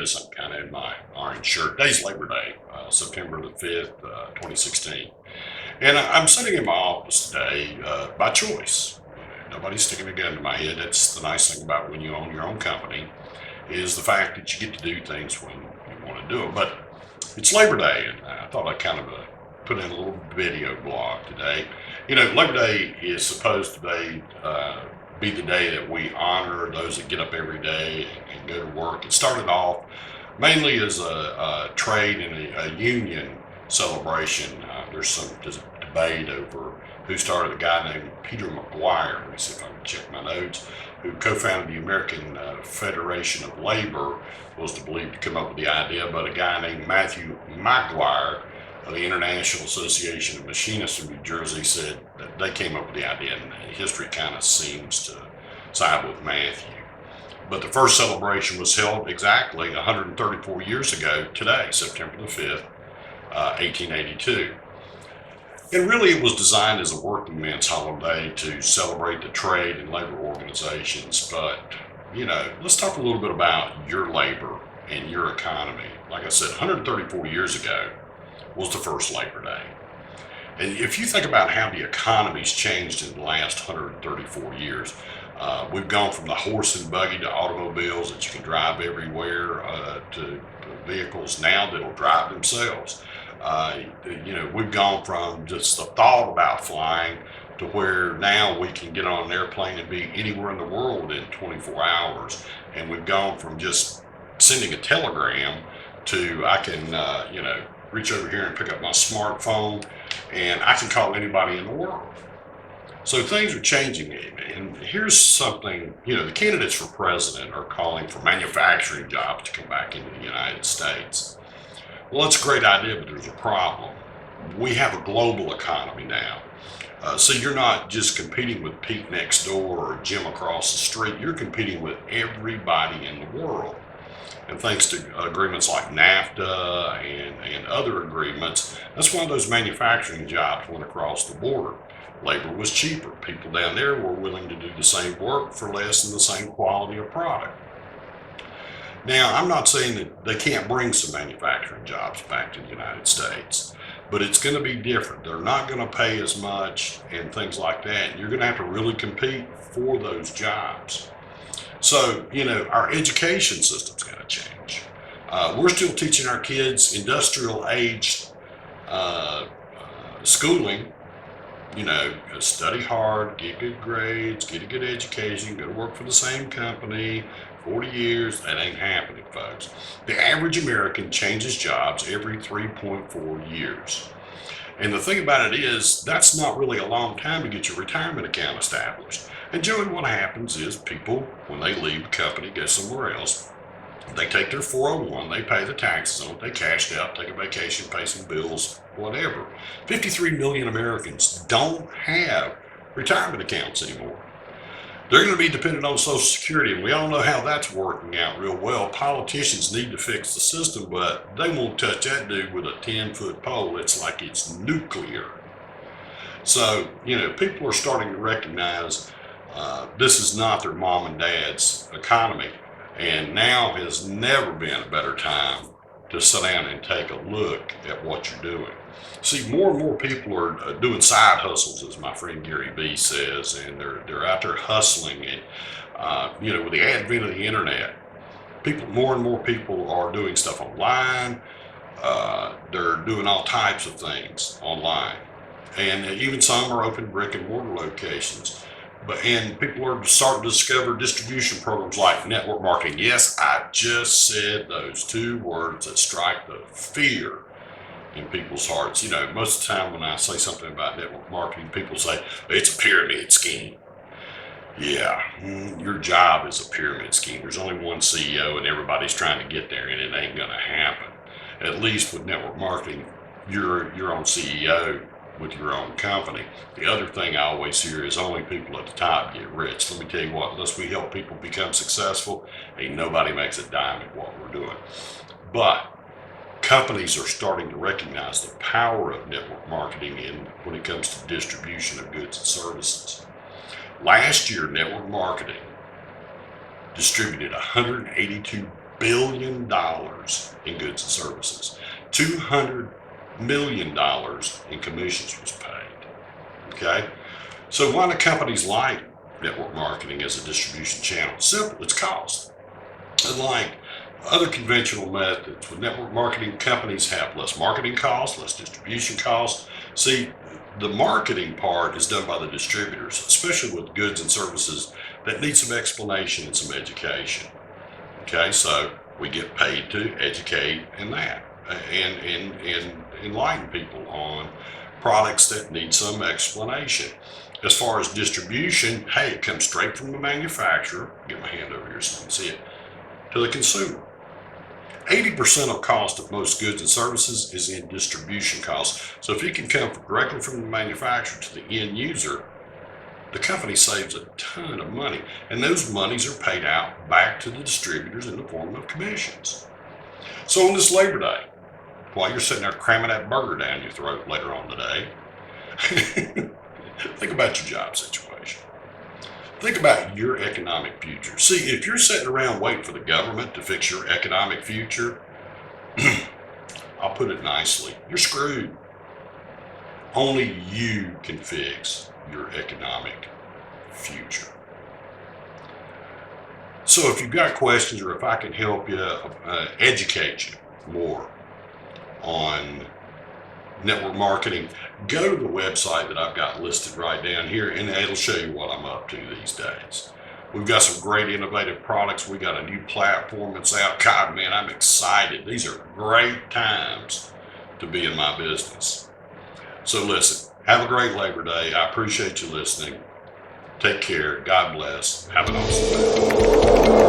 notice I'm kind of in my orange shirt. Today's Labor Day, September the 5th, 2016. And I'm sitting in my office today by choice. Nobody's sticking a gun to my head. That's the nice thing about when you own your own company, is the fact that you get to do things when you want to do them. But it's Labor Day, and I thought I'd kind of put in a little video blog today. Labor Day is supposed be the day that we honor those that get up every day and go to work. It started off mainly as a trade and a union celebration. There's some debate over who started. A guy named Peter McGuire, let me see if I can check my notes, who co-founded the American Federation of Labor, was believed to come up with the idea, but a guy named Matthew McGuire of the International Association of Machinists in New Jersey said that they came up with the idea, and history kind of seems to side with Matthew. But the first celebration was held exactly 134 years ago today, September the 5th, 1882. And really it was designed as a working man's holiday to celebrate the trade and labor organizations. But, let's talk a little bit about your labor and your economy. Like I said, 134 years ago was the first Labor Day. And if you think about how the economy's changed in the last 134 years, we've gone from the horse and buggy to automobiles that you can drive everywhere, to vehicles now that'll drive themselves. We've gone from just the thought about flying to where now we can get on an airplane and be anywhere in the world in 24 hours. And we've gone from just sending a telegram to I can, reach over here and pick up my smartphone and I can call anybody in the world. So things are changing. And here's something, the candidates for president are calling for manufacturing jobs to come back into the United States. Well, that's a great idea, but there's a problem. We have a global economy now. So you're not just competing with Pete next door or Jim across the street. You're competing with everybody in the world. And thanks to agreements like NAFTA and other agreements, that's why those manufacturing jobs went across the border. Labor was cheaper. People down there were willing to do the same work for less and the same quality of product. Now, I'm not saying that they can't bring some manufacturing jobs back to the United States, but it's going to be different. They're not going to pay as much and things like that. You're going to have to really compete for those jobs. So, our education system's got to change. We're still teaching our kids industrial age schooling, study hard, get good grades, get a good education, go to work for the same company, 40 years. That ain't happening, folks. The average American changes jobs every 3.4 years. And the thing about it is, that's not really a long time to get your retirement account established. And generally what happens is people, when they leave the company, go somewhere else, they take their 401, they pay the taxes on it, they cash out, take a vacation, pay some bills, whatever. 53 million Americans don't have retirement accounts anymore. They're going to be dependent on Social Security, and we all know how that's working out real well. Politicians need to fix the system, but they won't touch that dude with a 10-foot pole. It's like it's nuclear. So, people are starting to recognize this is not their mom and dad's economy, and now has never been a better time to sit down and take a look at what you're doing. See, more and more people are doing side hustles, as my friend Gary B says, and they're out there hustling. And with the advent of the internet, more and more people are doing stuff online. They're doing all types of things online, and even some are open brick and mortar locations. And people are starting to discover distribution programs like network marketing. Yes, I just said those two words that strike the fear in people's hearts. Most of the time when I say something about network marketing, people say, it's a pyramid scheme. Yeah, your job is a pyramid scheme. There's only one CEO and everybody's trying to get there, and it ain't going to happen. At least with network marketing, you're your own CEO with your own company. The other thing I always hear is only people at the top get rich. Let me tell you what, unless we help people become successful, ain't nobody makes a dime at what we're doing. But companies are starting to recognize the power of network marketing when it comes to distribution of goods and services. Last year, network marketing distributed $182 billion in goods and services. $200 million in commissions was paid. Okay? So why do companies like network marketing as a distribution channel? Simple, it's cost. Unlike other conventional methods, with network marketing, companies have less marketing costs, less distribution costs. See, the marketing part is done by the distributors, especially with goods and services that need some explanation and some education. Okay, so we get paid to educate in that and enlighten people on products that need some explanation. As far as distribution, hey, it comes straight from the manufacturer. Get my hand over here so you can see it, to the consumer. 80% of cost of most goods and services is in distribution costs. So if it can come directly from the manufacturer to the end user, the company saves a ton of money. And those monies are paid out back to the distributors in the form of commissions. So on this Labor Day, while you're sitting there cramming that burger down your throat later on today, think about your job situation. Think about your economic future. See, if you're sitting around waiting for the government to fix your economic future, I'll put it nicely, you're screwed. Only you can fix your economic future. So if you've got questions or if I can help you, educate you more on network marketing, go to the website that I've got listed right down here, and it'll show you what I'm up to these days. We've got some great innovative products. We got a new platform that's out. God, man, I'm excited. These are great times to be in my business. So listen, have a great Labor Day. I appreciate you listening. Take care. God bless. Have an awesome day.